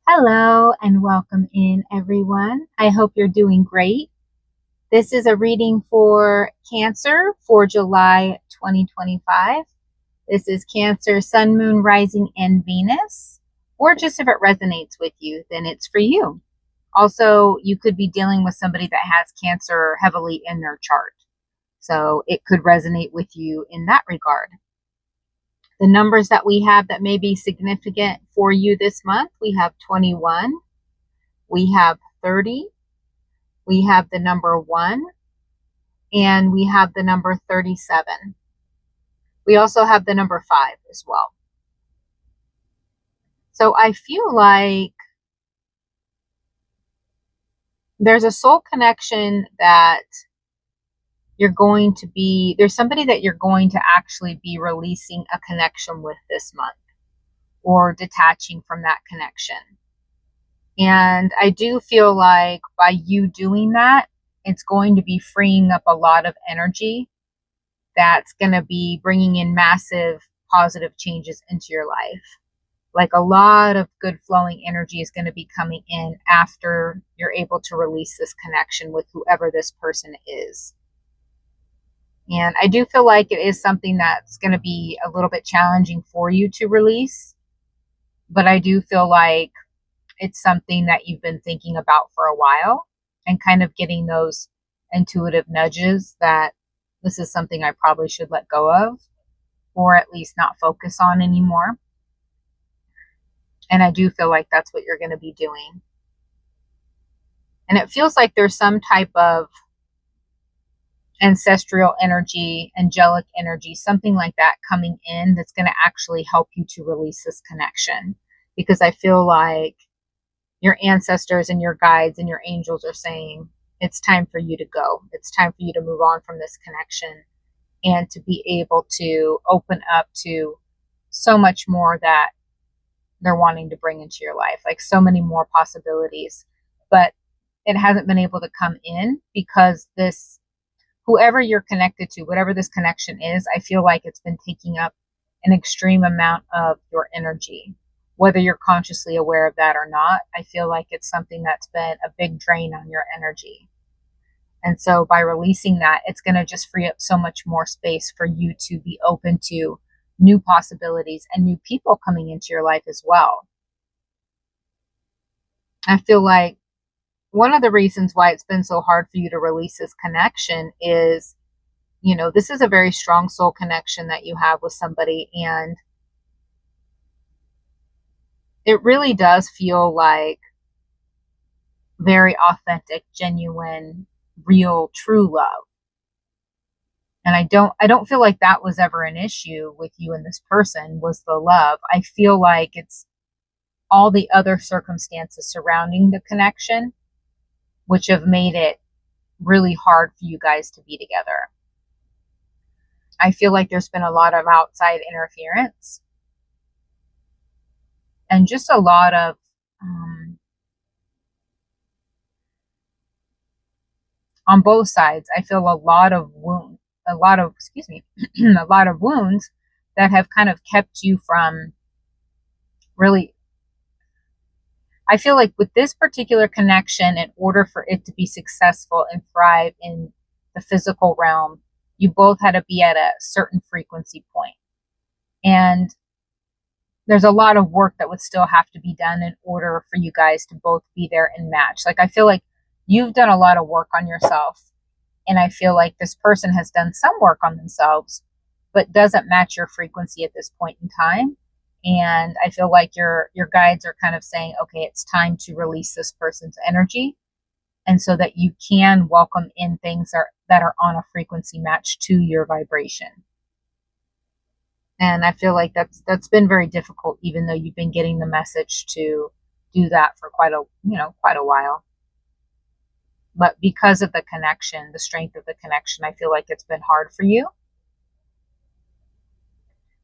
Hello and welcome in, everyone. I hope you're doing great. This is a reading for Cancer for July 2025. This is Cancer, Sun, Moon, Rising, and Venus. Or just if it resonates with you, then it's for you. Also, you could be dealing with somebody that has Cancer heavily in their chart. So it could resonate with you in that regard. The numbers that we have that may be significant for you this month, we have 21, we have 30, we have the number 1, and we have the number 37. We also have the number 5 as well. So I feel like there's a soul connection that there's somebody that you're going to actually be releasing a connection with this month or detaching from that connection. And I do feel like by you doing that, it's going to be freeing up a lot of energy that's going to be bringing in massive positive changes into your life. Like a lot of good flowing energy is going to be coming in after you're able to release this connection with whoever this person is. And I do feel like it is something that's going to be a little bit challenging for you to release. But I do feel like it's something that you've been thinking about for a while and kind of getting those intuitive nudges that this is something I probably should let go of or at least not focus on anymore. And I do feel like that's what you're going to be doing. And it feels like there's some type of ancestral energy, angelic energy, something like that coming in that's going to actually help you to release this connection. Because I feel like your ancestors and your guides and your angels are saying, it's time for you to go. It's time for you to move on from this connection and to be able to open up to so much more that they're wanting to bring into your life, like so many more possibilities. But it hasn't been able to come in because whoever you're connected to, whatever this connection is, I feel like it's been taking up an extreme amount of your energy. Whether you're consciously aware of that or not, I feel like it's something that's been a big drain on your energy. And so by releasing that, it's going to just free up so much more space for you to be open to new possibilities and new people coming into your life as well. I feel like one of the reasons why it's been so hard for you to release this connection is, this is a very strong soul connection that you have with somebody, and it really does feel like very authentic, genuine, real, true love. And I don't feel like that was ever an issue with you and this person, was the love. I feel like it's all the other circumstances surrounding the connection which have made it really hard for you guys to be together. I feel like there's been a lot of outside interference and just a lot of on both sides. I feel a lot of wounds that have kind of kept you from really. I feel like with this particular connection, in order for it to be successful and thrive in the physical realm, you both had to be at a certain frequency point. And there's a lot of work that would still have to be done in order for you guys to both be there and match. Like, I feel like you've done a lot of work on yourself. And I feel like this person has done some work on themselves, but doesn't match your frequency at this point in time. And I feel like your guides are kind of saying, okay, it's time to release this person's energy. And so that you can welcome in things that are on a frequency match to your vibration. And I feel like that's been very difficult, even though you've been getting the message to do that for quite a while. But because of the connection, the strength of the connection, I feel like it's been hard for you.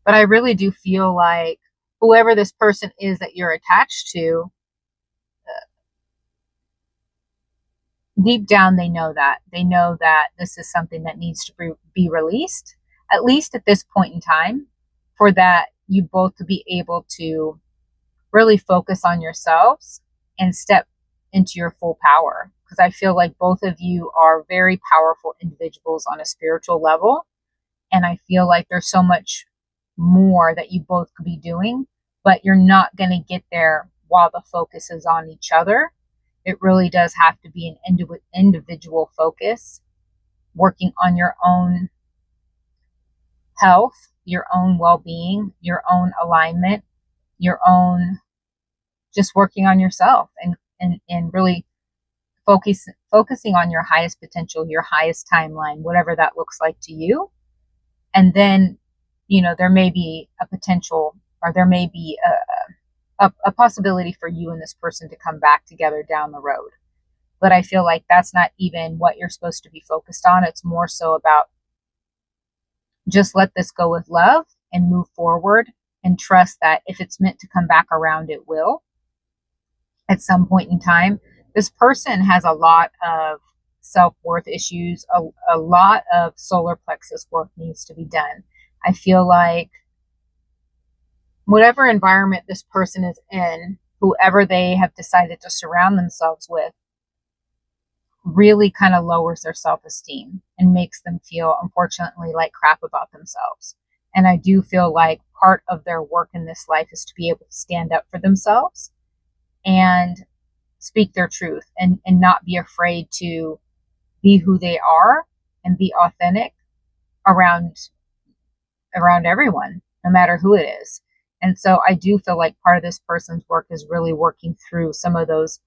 But I really do feel like whoever this person is that you're attached to, deep down, they know that. They know that this is something that needs to be released, at least at this point in time, for that you both to be able to really focus on yourselves and step into your full power. Because I feel like both of you are very powerful individuals on a spiritual level. And I feel like there's so much more that you both could be doing, but you're not going to get there while the focus is on each other. It really does have to be an individual focus, working on your own health, your own well-being, your own alignment, your own just working on yourself and really focusing on your highest potential, your highest timeline, whatever that looks like to you. And then, there may be a potential, or there may be a possibility for you and this person to come back together down the road. But I feel like that's not even what you're supposed to be focused on. It's more so about just let this go with love and move forward and trust that if it's meant to come back around, it will at some point in time. This person has a lot of self-worth issues. A lot of solar plexus work needs to be done. I feel like whatever environment this person is in, whoever they have decided to surround themselves with, really kind of lowers their self-esteem and makes them feel, unfortunately, like crap about themselves. And I do feel like part of their work in this life is to be able to stand up for themselves and speak their truth and not be afraid to be who they are and be authentic around everyone, no matter who it is. And so I do feel like part of this person's work is really working through some of those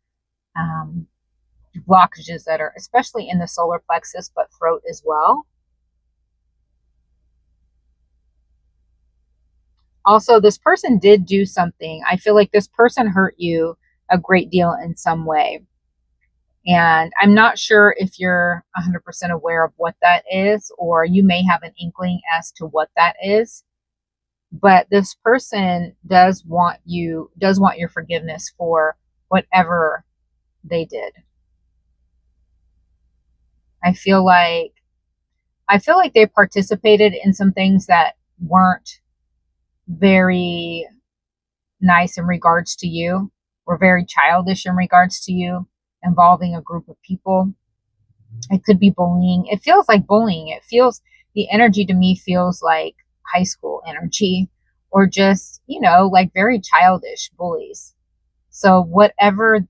blockages that are especially in the solar plexus, but throat as well. Also, this person did do something. I feel like this person hurt you a great deal in some way. And I'm not sure if you're 100% aware of what that is, or you may have an inkling as to what that is. But this person does want your forgiveness for whatever they did. I feel like they participated in some things that weren't very nice in regards to you, or very childish in regards to you, involving a group of people. It could be bullying. It feels like bullying. The energy to me feels like high school energy, or just, like very childish bullies. So whatever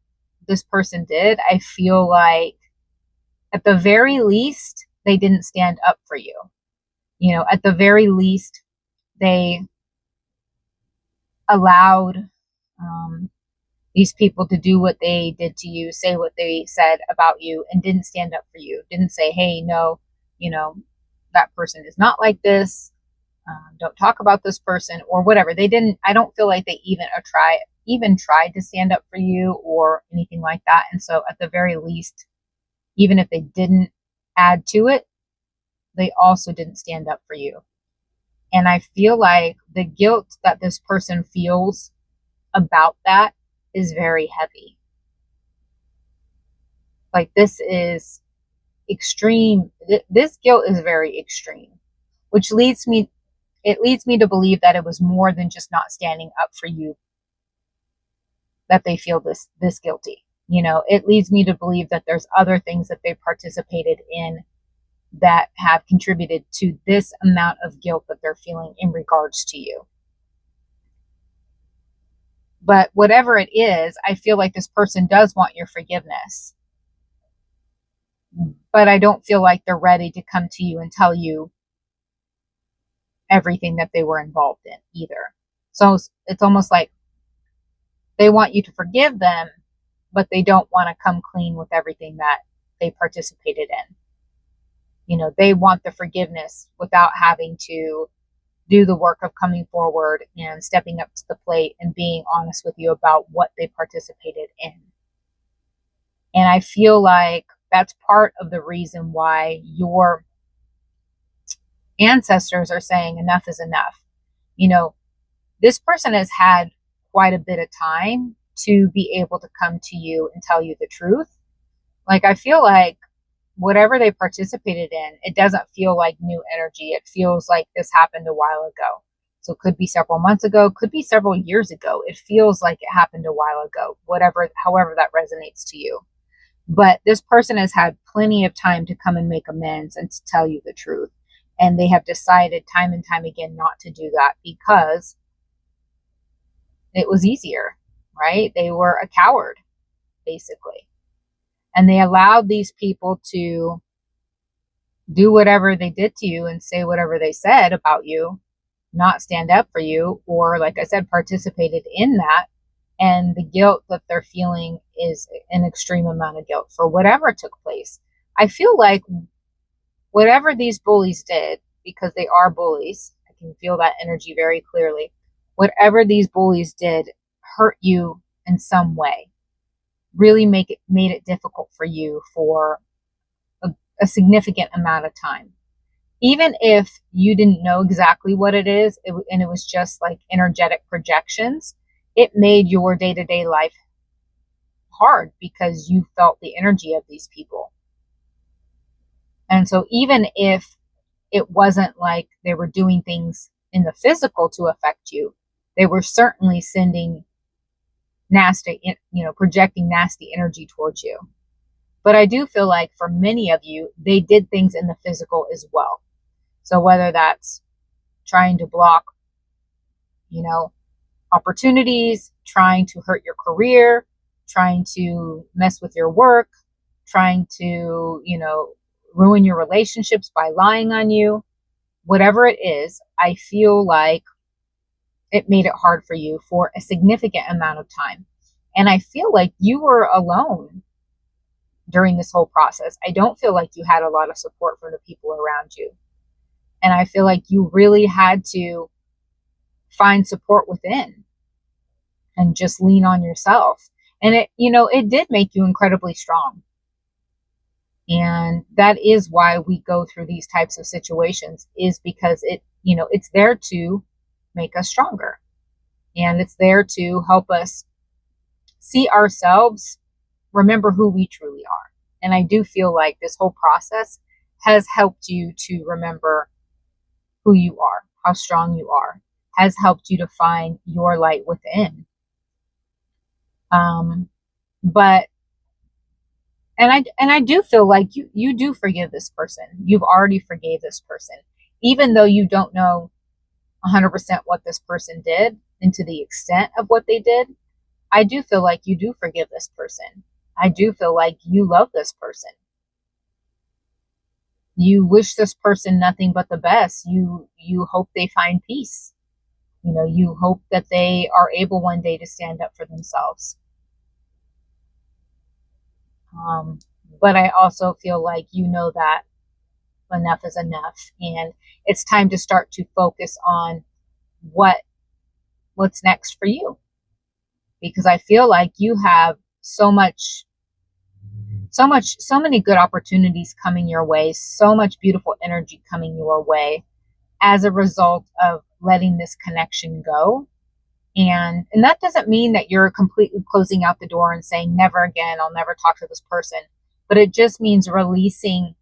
this person did, I feel like at the very least, they didn't stand up for you. At the very least, they allowed these people to do what they did to you, say what they said about you, and didn't stand up for you. Didn't say, hey, no, that person is not like this. Don't talk about this person, or whatever. They didn't. I don't feel like they even tried to stand up for you or anything like that. And so at the very least, even if they didn't add to it, they also didn't stand up for you. And I feel like the guilt that this person feels about that is very heavy. Like, this is extreme. This guilt is very extreme, which leads me to believe that it was more than just not standing up for you that they feel this guilty. It leads me to believe that there's other things that they participated in that have contributed to this amount of guilt that they're feeling in regards to you. But whatever it is, I feel like this person does want your forgiveness. But I don't feel like they're ready to come to you and tell you everything that they were involved in either. So it's almost like they want you to forgive them, but they don't want to come clean with everything that they participated in. They want the forgiveness without having to do the work of coming forward and stepping up to the plate and being honest with you about what they participated in. And I feel like that's part of the reason why your ancestors are saying enough is enough. This person has had quite a bit of time to be able to come to you and tell you the truth. Like, I feel like whatever they participated in, it doesn't feel like new energy. It feels like this happened a while ago. So it could be several months ago, could be several years ago. It feels like it happened a while ago, however that resonates to you. But this person has had plenty of time to come and make amends and to tell you the truth. And they have decided time and time again not to do that because it was easier, right? They were a coward, basically. And they allowed these people to do whatever they did to you and say whatever they said about you, not stand up for you, or, like I said, participated in that. And the guilt that they're feeling is an extreme amount of guilt for whatever took place. I feel like whatever these bullies did, because they are bullies, I can feel that energy very clearly. Whatever these bullies did hurt you in some way, really made it difficult for you for a significant amount of time. Even if you didn't know exactly what it is, and it was just like energetic projections, it made your day-to-day life hard because you felt the energy of these people. And so even if it wasn't like they were doing things in the physical to affect you, they were certainly sending nasty, projecting nasty energy towards you. But I do feel like for many of you, they did things in the physical as well. So whether that's trying to block, opportunities, trying to hurt your career, trying to mess with your work, trying to, ruin your relationships by lying on you, whatever it is, I feel like it made it hard for you for a significant amount of time. And I feel like you were alone during this whole process. I don't feel like you had a lot of support from the people around you. And I feel like you really had to find support within and just lean on yourself. And it did make you incredibly strong. And that is why we go through these types of situations, is because it's there to make us stronger. And it's there to help us see ourselves, remember who we truly are. And I do feel like this whole process has helped you to remember who you are, how strong you are, has helped you to find your light within. And I do feel like you do forgive this person. You've already forgave this person, even though you don't know 100% what this person did and to the extent of what they did. I do feel like you do forgive this person. I do feel like you love this person. You wish this person nothing but the best. You hope they find peace. You hope that they are able one day to stand up for themselves. But I also feel like that enough is enough, and it's time to start to focus on what's next for you. Because I feel like you have so many good opportunities coming your way, so much beautiful energy coming your way as a result of letting this connection go. And that doesn't mean that you're completely closing out the door and saying, never again, I'll never talk to this person. But it just means releasing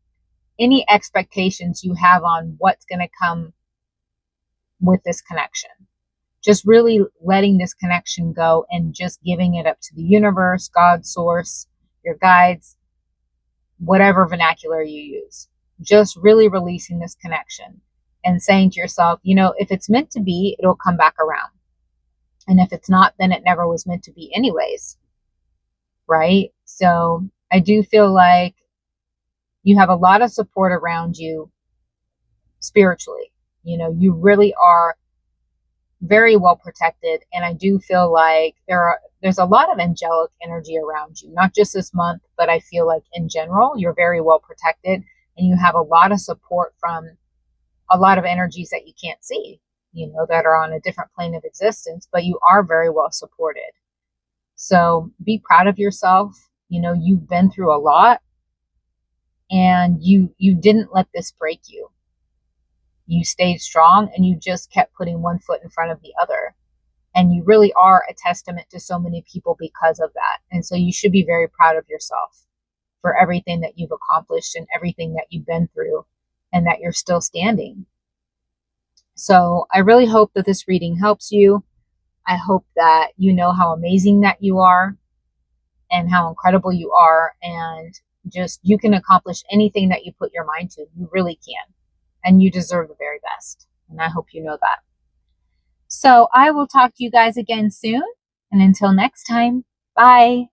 any expectations you have on what's going to come with this connection. Just really letting this connection go and just giving it up to the universe, God, source, your guides, whatever vernacular you use. Just really releasing this connection and saying to yourself, if it's meant to be, it'll come back around. And if it's not, then it never was meant to be anyways. Right? So I do feel like you have a lot of support around you spiritually. You really are very well protected. And I do feel like there's a lot of angelic energy around you, not just this month, but I feel like in general, you're very well protected, and you have a lot of support from a lot of energies that you can't see, that are on a different plane of existence, but you are very well supported. So be proud of yourself. You've been through a lot, and you didn't let this break you. You stayed strong, and you just kept putting one foot in front of the other. And you really are a testament to so many people because of that. And so you should be very proud of yourself for everything that you've accomplished and everything that you've been through, and that you're still standing. So I really hope that this reading helps you. I hope that you know how amazing that you are and how incredible you are, and just you can accomplish anything that you put your mind to. You really can. And you deserve the very best. And I hope you know that. So I will talk to you guys again soon. And until next time, bye.